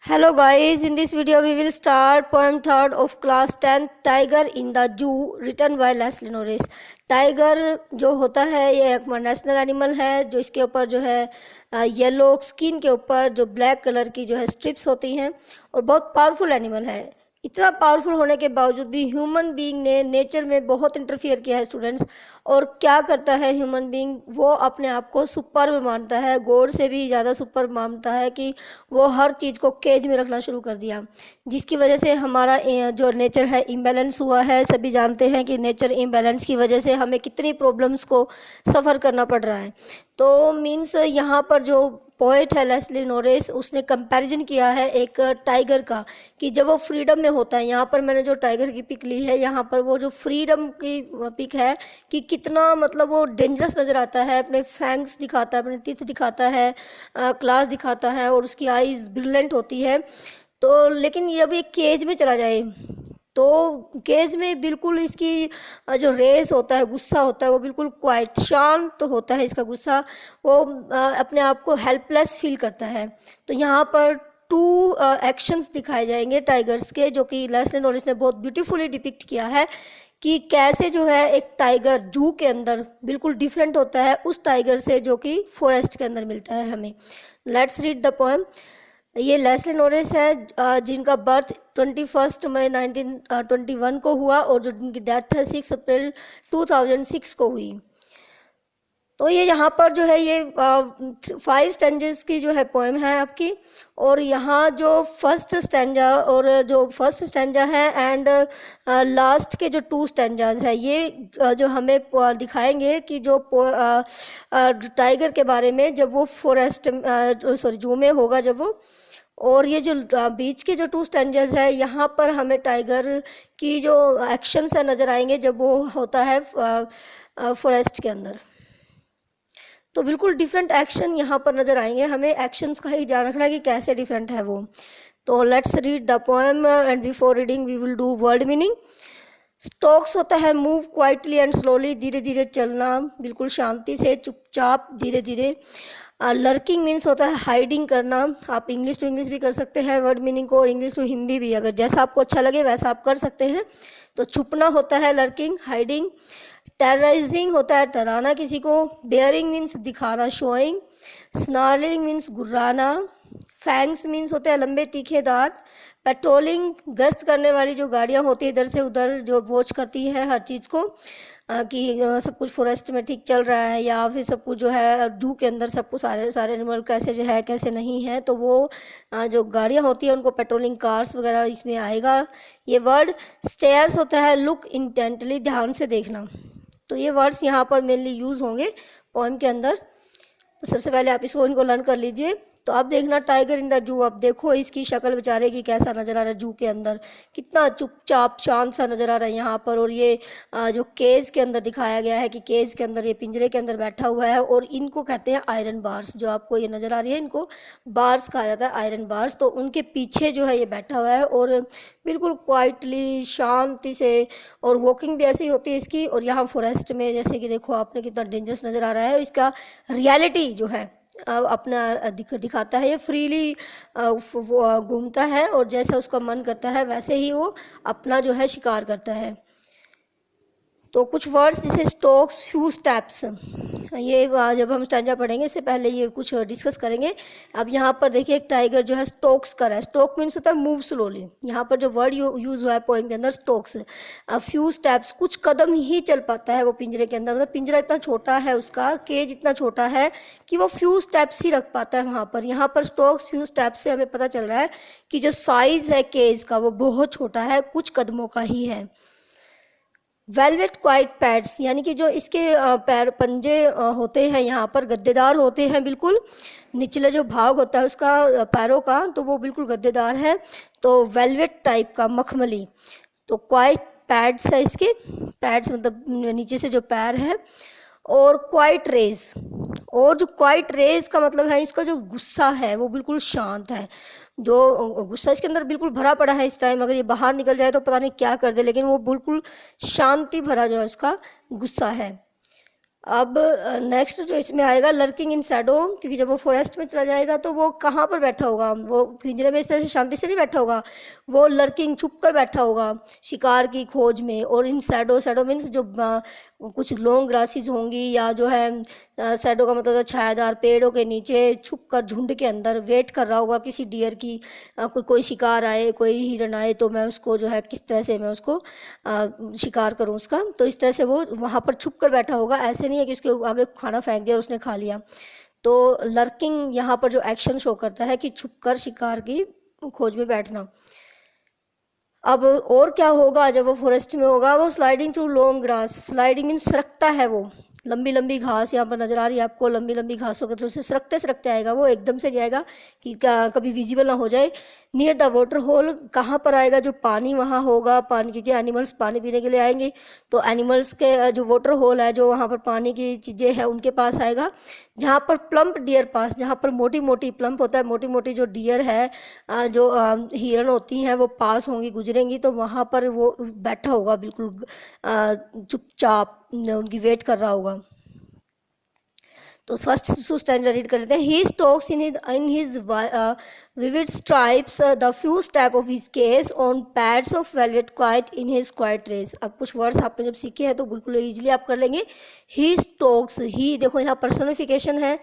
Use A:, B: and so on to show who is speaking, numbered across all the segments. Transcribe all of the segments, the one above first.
A: Hello guys, in this video we will start poem third of class 10th Tiger in the Zoo written by Leslie Norris। Tiger जो होता है ये एक national animal है जो इसके ऊपर जो है येलो स्किन के ऊपर जो ब्लैक कलर की जो है स्ट्रिप्स होती हैं और बहुत पावरफुल एनिमल है। इतना पावरफुल होने के बावजूद भी ह्यूमन बीइंग ने नेचर में बहुत इंटरफियर किया है स्टूडेंट्स। और क्या करता है ह्यूमन बीइंग, वो अपने आप को सुपर मानता है, गॉड से भी ज़्यादा सुपर मानता है कि वो हर चीज़ को केज में रखना शुरू कर दिया, जिसकी वजह से हमारा जो नेचर है इम्बैलेंस हुआ है। सभी जानते हैं कि नेचर इम्बैलेंस की वजह से हमें कितनी प्रॉब्लम्स को सफ़र करना पड़ रहा है। तो मीन्स यहाँ पर जो पोएट है लेस्ली नोरिस, उसने कंपैरिजन किया है एक टाइगर का कि जब वो फ्रीडम में होता है। यहाँ पर मैंने जो टाइगर की पिक ली है, यहाँ पर वो जो फ्रीडम की पिक है कि कितना मतलब वो डेंजरस नज़र आता है, अपने फैंग्स दिखाता है, अपने टीथ दिखाता है, क्लास दिखाता है और उसकी आईज़ ब्रिलियंट होती है। तो लेकिन जब ये केज में चला जाए तो केज में बिल्कुल इसकी जो रेस होता है, गुस्सा होता है, वो बिल्कुल क्वाइट शांत तो होता है इसका गुस्सा। वो अपने आप को हेल्पलेस फील करता है। तो यहाँ पर टू एक्शंस दिखाए जाएंगे टाइगर्स के, जो कि लेस्ली नोरिस ने बहुत ब्यूटीफुली डिपिक्ट किया है कि कैसे जो है एक टाइगर जू के अंदर बिल्कुल डिफरेंट होता है उस टाइगर से जो कि फॉरेस्ट के अंदर मिलता है हमें। Let's read the poem. ये लेस्ली नोरिस है जिनका बर्थ 21 मई 1921 को हुआ और जो जिनकी डेथ है 6 अप्रैल 2006 को हुई। तो ये यहाँ पर जो है ये 5 स्टैंजेस की जो है पोएम है आपकी। और यहाँ जो फर्स्ट स्टैंजा और जो फर्स्ट स्टैंजा है एंड लास्ट के जो 2 स्टैंजाज है, ये जो हमें दिखाएंगे कि जो टाइगर के बारे में जब वो फॉरेस्ट जू में होगा जब वो। और ये जो बीच के जो 2 स्टैंजर्स है, यहाँ पर हमें टाइगर की जो एक्शंस है नज़र आएंगे जब वो होता है फॉरेस्ट के अंदर। तो बिल्कुल डिफरेंट एक्शन यहाँ पर नज़र आएंगे। हमें एक्शंस का ही ध्यान रखना है कि कैसे डिफरेंट है वो। तो let's read the poem and before reading we will do word meaning. Stalks होता है मूव क्वाइटली एंड स्लोली, धीरे धीरे चलना, बिल्कुल शांति से, चुपचाप, धीरे धीरे। लर्किंग मीन्स होता है हाइडिंग करना। आप इंग्लिश टू इंग्लिश भी कर सकते हैं वर्ड मीनिंग को, और इंग्लिश टू हिंदी भी, अगर जैसा आपको अच्छा लगे वैसा आप कर सकते हैं। तो छुपना होता है लर्किंग, हाइडिंग। टेरराइजिंग होता है डराना किसी को। बेयरिंग मीन्स दिखाना, शोइंग। स्नार्लिंग मीन्स गुर्राना। फैंग्स मीन्स होते हैं लंबे तीखे दांत। पेट्रोलिंग गश्त करने वाली जो गाड़ियाँ होती है इधर से उधर, जो वॉच करती है हर चीज़ को कि सब कुछ फॉरेस्ट में ठीक चल रहा है, या फिर सब कुछ जो है जू के अंदर सब कुछ सारे एनिमल कैसे जो है कैसे नहीं है, तो वो जो गाड़ियाँ होती है उनको पेट्रोलिंग कार्स वगैरह इसमें आएगा ये वर्ड। स्टेयर्स होता है लुक इंटेंटली, ध्यान से देखना। तो ये वर्ड्स यहाँ पर मेनली यूज़ होंगे पोएम के अंदर। तो सबसे पहले आप इनको लर्न कर लीजिए। तो अब देखना टाइगर इन द जू, अब देखो इसकी शक्ल बेचारे की कैसा नज़र आ रहा है जू के अंदर, कितना चुपचाप शांत सा नज़र आ रहा है यहाँ पर। और ये जो केज के अंदर दिखाया गया है कि केज के अंदर, ये पिंजरे के अंदर बैठा हुआ है। और इनको कहते हैं आयरन बार्स, जो आपको ये नज़र आ रही है इनको बार्स कहा जाता है, आयरन बार्स। तो उनके पीछे जो है ये बैठा हुआ है और बिल्कुल क्वाइटली शांति से, और वॉकिंग भी ऐसी होती है इसकी। और यहाँ फॉरेस्ट में जैसे कि देखो आपने कितना डेंजरस नज़र आ रहा है, इसका रियलिटी जो है अपना दिखाता है। ये फ्रीली घूमता है और जैसा उसका मन करता है वैसे ही वो अपना जो है शिकार करता है। तो कुछ वर्ड्स जैसे स्टॉक्स, फ्यू स्टेप्स, ये जब हम स्टैंजा पढ़ेंगे इससे पहले ये कुछ डिस्कस करेंगे। अब यहाँ पर देखिए एक टाइगर जो है स्टॉक्स कर रहा है। स्टॉक मीन्स होता है मूव स्लोली। यहाँ पर जो वर्ड यूज़ हुआ है पोएम के अंदर स्टॉक्स। फ्यू स्टेप्स, कुछ कदम ही चल पाता है वो पिंजरे के अंदर। मतलब पिंजरा इतना छोटा है, उसका केज इतना छोटा है कि वो फ्यू स्टेप्स ही रख पाता है वहाँ पर। यहाँ पर स्टॉक्स फ्यू स्टेप्स से हमें पता चल रहा है कि जो साइज़ है केज का वो बहुत छोटा है, कुछ कदमों का ही है। वेलवेट क्वाइट पैड्स, यानी कि जो इसके पैर पंजे होते हैं यहाँ पर गद्देदार होते हैं बिल्कुल। निचले जो भाग होता है उसका पैरों का, तो वो बिल्कुल गद्देदार है। तो वेलवेट टाइप का, मखमली। तो क्वाइट पैड्स है इसके, पैड्स मतलब नीचे से जो पैर है। और क्वाइट रेज, और जो क्वाइट रेज का मतलब है इसका जो गुस्सा है वो बिल्कुल शांत है। जो गुस्सा इसके अंदर बिल्कुल भरा पड़ा है इस टाइम, अगर ये बाहर निकल जाए तो पता नहीं क्या कर दे, लेकिन वो बिल्कुल शांति भरा जो है उसका गुस्सा है। अब नेक्स्ट जो इसमें आएगा लर्किंग इन शैडो, क्योंकि जब वो फॉरेस्ट में चला जाएगा तो वो कहाँ पर बैठा होगा, वो पिंजरे में इस तरह से शांति से नहीं बैठा होगा, वो लर्किंग छुप कर बैठा होगा शिकार की खोज में। और इन शैडो, शैडो मीन्स जो कुछ लॉन्ग ग्रासेस होंगी, या जो है शैडो का मतलब छायादार पेड़ों के नीचे छुप कर झुंड के अंदर वेट कर रहा होगा किसी डियर की, कोई शिकार आए, कोई हिरन आए, तो मैं उसको जो है किस तरह से मैं उसको शिकार करूं उसका। तो इस तरह से वो वहाँ पर छुप कर बैठा होगा, ऐसे नहीं है कि उसके आगे खाना फेंक दिया और उसने खा लिया। तो लर्किंग यहाँ पर जो एक्शन शो करता है कि छुप कर शिकार की खोज में बैठना। अब और क्या होगा जब वो फॉरेस्ट में होगा, वो sliding through long grass, sliding mean सरकता है, वो लंबी लंबी घास यहाँ पर नजर आ रही है आपको, लंबी लंबी घासों के थ्रू से सरकते सरकते आएगा, वो एकदम से नहीं आएगा कि कभी विजिबल ना हो जाए। नियर द वाटर होल, कहाँ पर आएगा, जो पानी वहाँ होगा, पानी, क्योंकि एनिमल्स पानी पीने के लिए आएंगे, तो एनिमल्स के जो वाटर होल है, जो वहाँ पर पानी की चीज़ें हैं उनके पास आएगा। जहाँ पर प्लम्प डियर पास, जहाँ पर मोटी मोटी प्लम्प होता है, मोटी मोटी जो डियर है, जो हिरन होती हैं वो पास होंगी, गुजरेंगी, तो वहाँ पर वो बैठा होगा बिल्कुल चुपचाप, उनकी वेट कर रहा होगा। तो फर्स्ट स्टैंडर्ड रीड कर लेते हैं। He stalks in his vivid stripes the few step of his case on pads of velvet quiet in his quiet race। अब कुछ वर्ड्स आपने जब सीखे हैं तो बिल्कुल इजीली आप कर लेंगे। ही स्टॉक्स, ही देखो यहाँ पर्सनिफिकेशन है,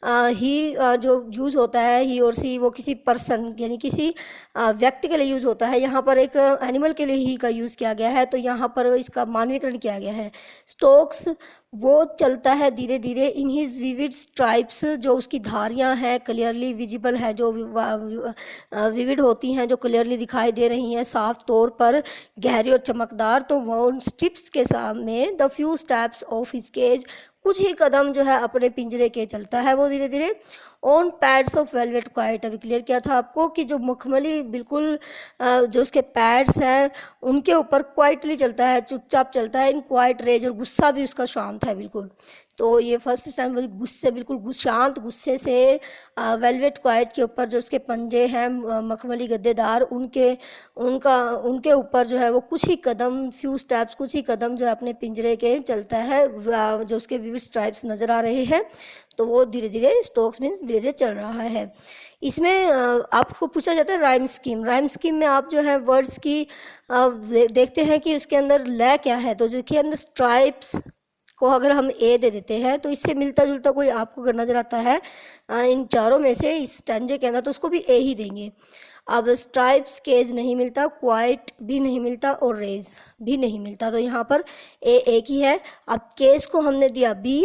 A: ही जो यूज़ होता है, ही और सी, वो किसी पर्सन यानी किसी व्यक्ति के लिए यूज़ होता है। यहाँ पर एक एनिमल के लिए ही का यूज़ किया गया है, तो यहाँ पर इसका मानवीकरण किया गया है। स्टोक्स, वो चलता है धीरे धीरे, इन हिज विविड स्ट्राइप्स, जो उसकी धारियाँ हैं क्लियरली विजिबल है, जो विविड होती हैं, जो क्लियरली दिखाई दे रही हैं साफ तौर पर, गहरी और चमकदार, तो वो उन स्ट्रिप्स के सामने the few steps of his cage, कुछ ही कदम जो है अपने पिंजरे के चलता है वो धीरे धीरे। On pads of velvet quite, अभी क्लियर किया था आपको कि जो मखमली बिल्कुल जो उसके पैड्स हैं उनके ऊपर क्वाइटली चलता है, चुपचाप चलता है, इन क्वाइट रेज, और गुस्सा भी उसका शांत है बिल्कुल। तो ये फर्स्ट स्टैंड गुस्से, बिल्कुल शांत गुस्से से वेलवेट क्वाइट के ऊपर जो उसके पंजे हैं मखमली गद्देदार, उनके ऊपर जो है वो कुछ ही कदम, फ्यू स्टेप्स, कुछ ही कदम जो है अपने पिंजरे के चलता है, जो उसके विविड स्ट्राइप्स नज़र आ रहे हैं, तो वो धीरे धीरे स्टोक्स मीन्स धीरे धीरे चल रहा है। इसमें आपको पूछा जाता है राइम स्कीम। राइम स्कीम में आप जो है वर्ड्स की देखते हैं कि उसके अंदर लय क्या है, तो जो कि अंदर स्ट्राइप्स को अगर हम ए दे देते हैं तो इससे मिलता जुलता कोई आपको अगर नज़र आता है इन चारों में से इस स्टैंजे के अंदर, तो उसको भी ए ही देंगे। अब स्ट्राइप्स, केज नहीं मिलता, क्वाइट भी नहीं मिलता, और रेज भी नहीं मिलता, तो यहाँ पर ए एक ही है। अब केज को हमने दिया बी,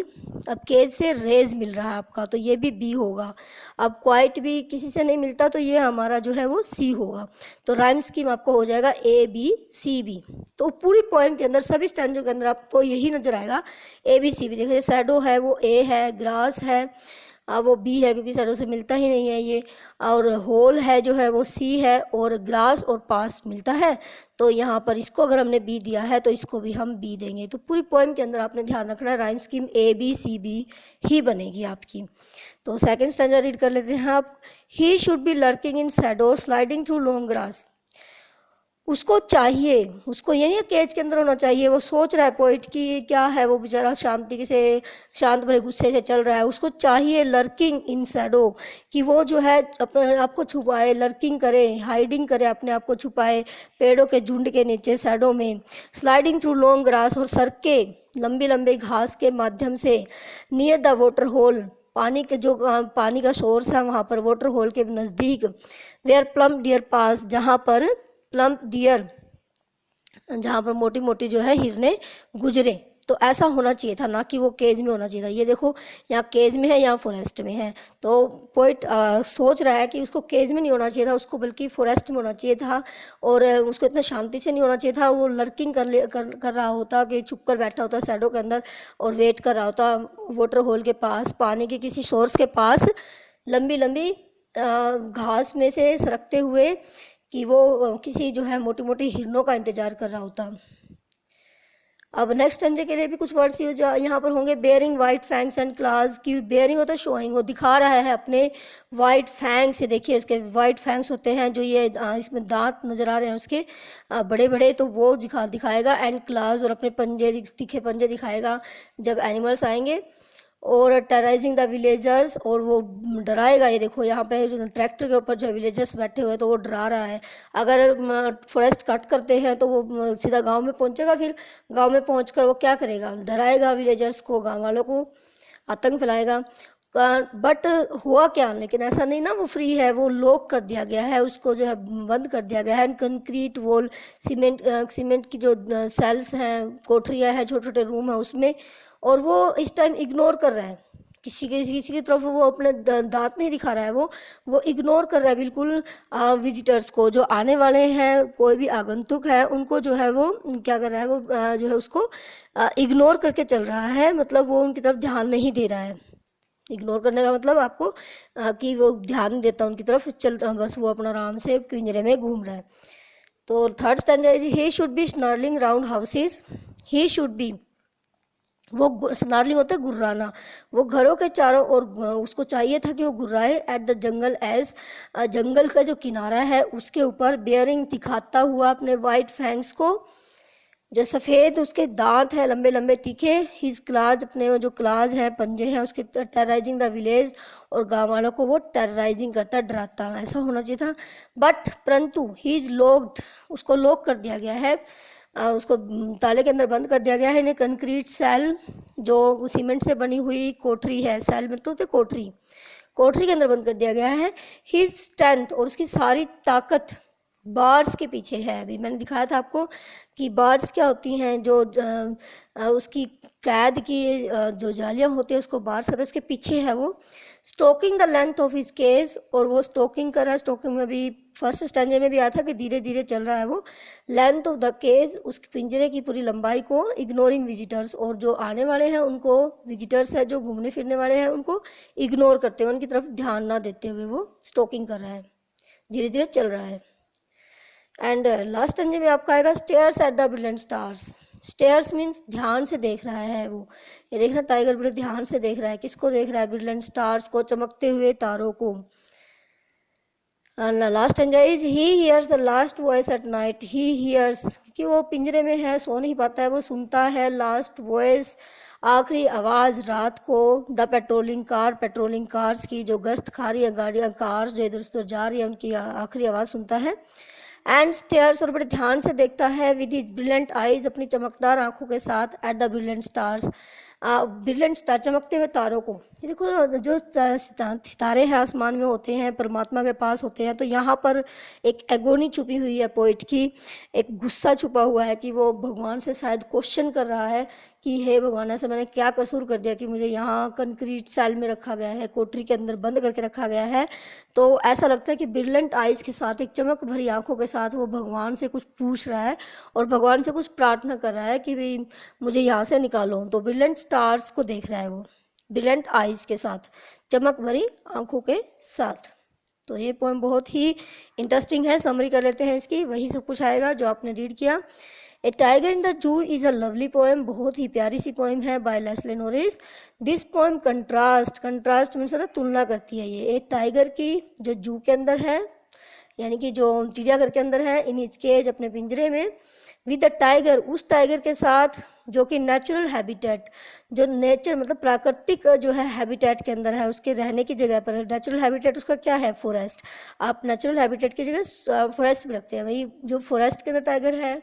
A: अब केज से रेज मिल रहा है आपका, तो ये भी बी होगा। अब क्वाइट भी किसी से नहीं मिलता, तो ये हमारा जो है वो सी होगा। तो राइम स्कीम आपको हो जाएगा ए बी सी बी। तो पूरी पोएम के अंदर सभी स्टैंजों के अंदर आपको यही नजर आएगा, ए बी सी बी। देखिए शैडो है वो ए है, ग्रास है वो बी है क्योंकि शैडो से मिलता ही नहीं है ये, और होल है जो है वो सी है, और ग्लास और पास मिलता है, तो यहाँ पर इसको अगर हमने बी दिया है तो इसको भी हम बी देंगे। तो पूरी पोएम के अंदर आपने ध्यान रखना है rhyme scheme A B C B ही बनेगी आपकी। तो सेकंड स्टैंजा रीड कर लेते हैं आप। ही should B lurking in Shadow sliding through long grass. उसको चाहिए, उसको ये नहीं केज के अंदर होना चाहिए, वो सोच रहा है पोइट कि क्या है, वो बेचारा शांति से, शांत भरे गुस्से से चल रहा है, उसको चाहिए लर्किंग इन शैडो, कि वो जो है अपने आप को छुपाए, लर्किंग करे, हाइडिंग करे, अपने आप को छुपाए पेड़ों के झुंड के नीचे शैडो में, स्लाइडिंग थ्रू लॉन्ग ग्रास, और सरके लंबी लंबी घास के माध्यम से, नियर द वाटर होल, पानी के जो पानी का सोर्स है वहाँ पर वाटर होल के नज़दीक, वेयर प्लम डियर पास, जहाँ पर प्लम्प डियर, जहाँ पर मोटी मोटी जो है हिरने गुजरे। तो ऐसा होना चाहिए था, ना कि वो केज में होना चाहिए था। ये देखो यहाँ केज में है, यहाँ फॉरेस्ट में है, तो पोइट सोच रहा है कि उसको केज में नहीं होना चाहिए था, उसको बल्कि फॉरेस्ट में होना चाहिए था, और उसको इतना शांति से नहीं होना चाहिए था, वो लर्किंग कर रहा होता, कि छुप कर बैठा होता शैडो के अंदर और वेट कर रहा होता वाटर होल के पास, पानी के किसी सोर्स के पास, लंबी लंबी घास में से सरकते हुए, कि वो किसी जो है मोटी मोटी हिरनों का इंतजार कर रहा होता। अब नेक्स्ट स्टेंजे के लिए भी कुछ वर्ड्स यूज यहाँ पर होंगे। Bearing white fangs and class, की बेयरिंग होता है शोइंग, वो दिखा रहा है अपने वाइट फैंग्स से। देखिए इसके वाइट फैंग्स होते हैं, जो ये इसमें दांत नज़र आ रहे हैं उसके बड़े बड़े, तो वो दिखाएगा। एंड क्लास, और अपने पंजे, तीखे पंजे दिखाएगा जब एनिमल्स आएंगे। और टेरराइजिंग द विलेजर्स, और वो डराएगा। ये देखो यहाँ पे ट्रैक्टर के ऊपर जो विलेजर्स बैठे हुए हैं, तो वो डरा रहा है। अगर फॉरेस्ट कट करते हैं तो वो सीधा गांव में पहुंचेगा, फिर गांव में पहुंचकर वो क्या करेगा, डराएगा विलेजर्स को, गांव वालों को आतंक फैलाएगा। बट हुआ क्या, लेकिन ऐसा नहीं ना, वो फ्री है, वो लॉक कर दिया गया है, उसको जो है बंद कर दिया गया है। कंक्रीट वॉल, सीमेंट की जो सेल्स हैं, कोठरियाँ हैं, छोटे छोटे रूम है उसमें, और वो इस टाइम इग्नोर कर रहा है। किसी की तरफ वो अपने दांत नहीं दिखा रहा है, वो इग्नोर कर रहा है बिल्कुल विजिटर्स को, जो आने वाले हैं, कोई भी आगंतुक है, उनको जो है वो क्या कर रहा है, वो जो है उसको इग्नोर करके चल रहा है। मतलब वो उनकी तरफ ध्यान नहीं दे रहा है। इग्नोर करने का मतलब आपको कि वो ध्यान नहीं देता उनकी तरफ, चलता बस वो अपना आराम से पिंजरे में घूम रहा है। तो third standard is he should be snarling round houses. He should be, वो स्नार्लिंग होता है गुर्राना, वो घरों के चारों ओर, उसको चाहिए था कि वो गुर्राए। एट द जंगल एज, जंगल का जो किनारा है उसके ऊपर। बेयरिंग, दिखाता हुआ अपने वाइट फैंग्स को, जो सफ़ेद उसके दांत हैं, लंबे लंबे तीखे। हिज क्लाज, अपने जो क्लाज हैं, पंजे हैं उसके। टेरराइजिंग द विलेज, और गाँव वालों को वो टेरराइजिंग करता, डराता, ऐसा होना चाहिए था। बट परंतु ही इज लॉक्ड, उसको लॉक कर दिया गया है, उसको ताले के अंदर बंद कर दिया गया है। इन्हें कंक्रीट सेल, जो सीमेंट से बनी हुई कोठरी है, सेल में तो होते कोठरी, कोठरी के अंदर बंद कर दिया गया है। हिज स्ट्रेंथ, और उसकी सारी ताकत बार्स के पीछे है। अभी मैंने दिखाया था आपको कि बार्स क्या होती हैं, जो उसकी कैद की जो जालियां होती है उसको बार्स कहते हैं, उसके पीछे है वो। Stocking the length of his case, और वो स्टोकिंग कर रहा है। स्टोकिंग में भी फर्स्ट स्टैंजे में भी आया था कि धीरे धीरे चल रहा है वो। लेंथ ऑफ द केज, उसके पिंजरे की पूरी लंबाई को। इग्नोरिंग विजिटर्स, और जो आने वाले हैं उनको, विजिटर्स है जो घूमने फिरने वाले हैं, उनको इग्नोर करते हुए, उनकी तरफ ध्यान ना देते हुए वो स्टोकिंग कर रहा है, धीरे धीरे चल रहा है। एंड लास्ट स्टेंजे में आपका आएगा stairs at the brilliant stars. Stairs means ध्यान से देख रहा है वो। ये देखना, टाइगर बड़े ध्यान से देख रहा है। किसको देख रहा है? ब्रिलियंट स्टार्स को, चमकते हुए तारों को। And last stanza is he hears the last voice at night. He hears, क्योंकि वो पिंजरे में है, सो नहीं पाता है, वो सुनता है लास्ट वॉइस, आखिरी आवाज़ रात को। The patrolling car, patrolling cars की जो गश्त खा रही है, गाड़ियाँ, कार्स जो इधर उधर जा रही है, उनकी आखिरी आवाज़ सुनता है। एंड स्टेयर्स, और बड़े ध्यान से देखता है, विद हिज ब्रिलियंट आइज, अपनी चमकदार आंखों के साथ। At the brilliant stars, brilliant star, चमकते हुए तारों को। ये देखो, जो सितारे हैं आसमान में होते हैं, परमात्मा के पास होते हैं, तो यहाँ पर एक एगोनी छुपी हुई है पोइट की, एक गुस्सा छुपा हुआ है कि वो भगवान से शायद क्वेश्चन कर रहा है कि हे भगवान, ऐसा मैंने क्या कसूर कर दिया कि मुझे यहाँ कंक्रीट सेल में रखा गया है, कोठरी के अंदर बंद करके रखा गया है। तो ऐसा लगता है कि ब्रिलियंट आइज के साथ, एक चमक भरी आंखों के साथ वो भगवान से कुछ पूछ रहा है, और भगवान से कुछ प्रार्थना कर रहा है कि भाई मुझे यहाँ से निकालो। तो ब्रिलियंट स्टार्स को देख रहा है वो, ब्रिलियंट आइज के साथ, चमक भरी आंखों के साथ। तो ये पोएम बहुत ही इंटरेस्टिंग है। समरी कर लेते हैं इसकी, वही सब कुछ आएगा जो आपने रीड किया। A tiger in the zoo is a lovely poem, बहुत ही प्यारी सी पोएम है, by Leslie Norris. This poem contrast means तुलना करती है। ये एक टाइगर की जो जू के अंदर है, यानी कि जो चिड़ियाघर के अंदर है, इन हिज केज, अपने पिंजरे में, विद द टाइगर, उस टाइगर के साथ जो कि नेचुरल हैबिटेट, जो नेचर मतलब प्राकृतिक जो है हैबिटेट के अंदर है, उसके रहने की जगह पर है। नेचुरल हैबिटेट उसका क्या है? फॉरेस्ट। आप नेचुरल हैबिटेट की जगह फॉरेस्ट भी रखते हैं। वही जो फॉरेस्ट के अंदर टाइगर है,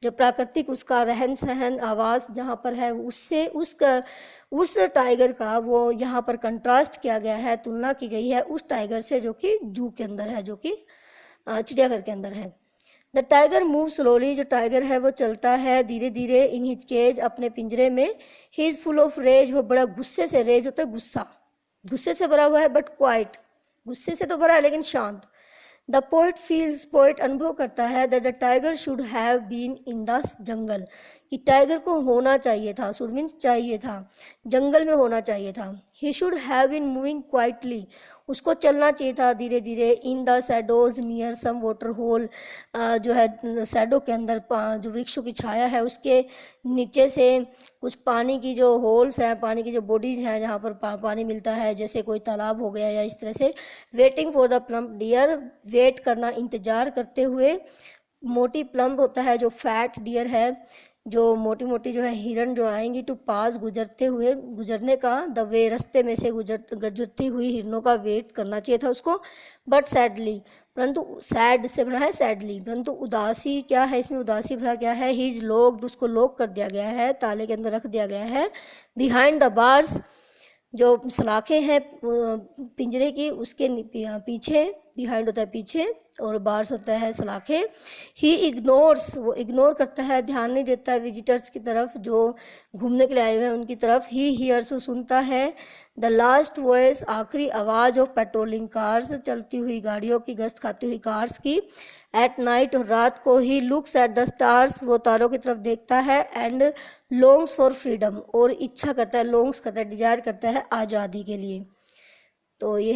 A: जो प्राकृतिक उसका रहन सहन, आवास जहाँ पर है, उससे उस टाइगर का वो यहाँ पर कंट्रास्ट किया गया है, तुलना की गई है उस टाइगर से जो कि जू के अंदर है, जो कि चिड़ियाघर के अंदर है। द टाइगर मूव स्लोली, जो टाइगर है वो चलता है धीरे धीरे। इन हिज केज, अपने पिंजरे में। He is full of rage, वो बड़ा गुस्से से, रेज होता है गुस्सा, गुस्से से भरा हुआ है, बट क्वाइट, गुस्से से तो भरा है लेकिन शांत। द पोइट फील्स, पोइट अनुभव करता है, that the tiger should have been in the jungle, कि टाइगर को होना चाहिए था, शुड मीन्स चाहिए था, जंगल में होना चाहिए था। He should have been moving quietly, उसको चलना चाहिए था धीरे धीरे। In the shadows near some water hole, जो है सैडो के अंदर जो वृक्षों की छाया है उसके नीचे से कुछ पानी की जो होल्स हैं, पानी की जो बॉडीज हैं जहाँ पर पानी मिलता है, जैसे कोई तालाब हो गया या इस तरह से। Waiting for the plump deer, wait करना, इंतजार करते हुए। मोटी प्लम्प होता है जो फैट डियर है, जो मोटी मोटी जो है हिरण जो आएंगी टू पास, गुजरते हुए, गुजरने का, द वे, रास्ते में से गुजरती हुई हिरणों का वेट करना चाहिए था उसको। बट सैडली, परंतु सैड से बना है सैडली, परंतु उदासी क्या है इसमें, उदासी भरा क्या है, ही इज लॉक्ड, उसको लॉक कर दिया गया है, ताले के अंदर रख दिया गया है। बिहाइंड द बार्स, जो सलाखें हैं पिंजरे की उसके पीछे, बिहाइंड होता है पीछे और बार्स होता है सलाखें। ही इग्नोर्स, वो इग्नोर करता है, ध्यान नहीं देता है विजिटर्स की तरफ, जो घूमने के लिए आए हुए हैं उनकी तरफ। ही हियर्स, वो सुनता है। द लास्ट वॉइस, आखिरी आवाज़ ऑफ पेट्रोलिंग कार्स, चलती हुई गाड़ियों की, गश्त खाती हुई कार्स की। एट नाइट, और रात को। He looks at the stars, वो तारों की तरफ देखता है। एंड लॉन्ग्स फॉर फ्रीडम, और इच्छा करता है, लॉन्ग्स करता है, डिजायर करता है आज़ादी के लिए। तो ये